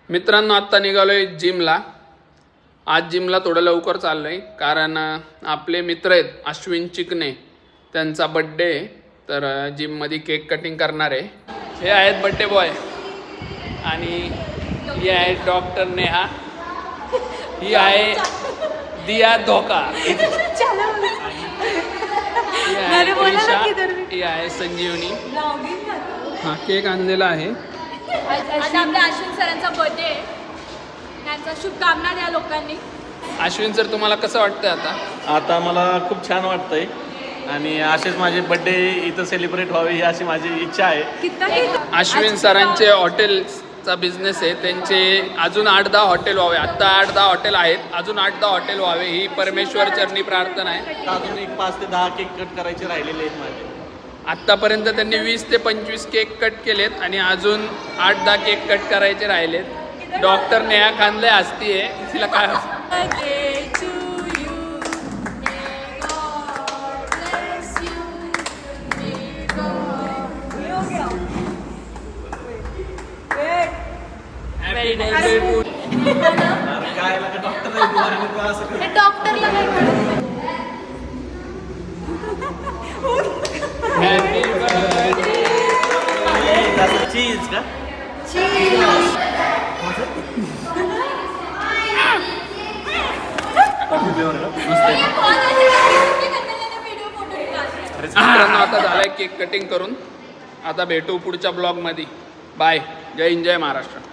मित्रांनो आत्ता निघालोय जिमला. आज जिमला थोडं लवकर चाललोय कारण आपले मित्र आहेत अश्विन चिकणे, त्यांचा बड्डे आहे. तर जिममध्ये केक कटिंग करणार आहे. हे आहेत बड्डे बॉय आणि ही आहे डॉक्टर नेहा, ही आहे दिया धोका, ही आहे त्रिशा, ही आहे संजीवनी. हा केक आणलेला आहे. आज आपल्या अश्विन सरांचा बर्थडे आहे, त्यांचा शुभकामना द्या लोकांनी. अश्विन सर तुम्हाला कसं वाटतंय आता? आता मला खूप छान वाटतंय आणि असेच माझे बड्डे इथं सेलिब्रेट व्हावे ही अशी माझी इच्छा आहे. अश्विन सरांचे हॉटेल्सचा बिझनेस आहे, त्यांचे अजून 8-10 हॉटेल व्हावे. आत्ता 8-10 हॉटेल आहेत, अजून 8-10 हॉटेल व्हावे ही परमेश्वर चरणी प्रार्थना आहे. अजून एक 5 ते 10 केक कट करायचे राहिलेले आहेत माझे. आत्तापर्यंत त्यांनी 20 ते 25 केक कट केलेत आणि अजून 8-10 केक कट करायचे राहिलेत. डॉक्टर नेहा खानले हसती आहे, तिला काय डॉक्टरला चीज का मित्रांनो आता झालाय केक कटिंग करून. आता भेटू पुढच्या ब्लॉगमध्ये. बाय. जय हिंद, जय महाराष्ट्र.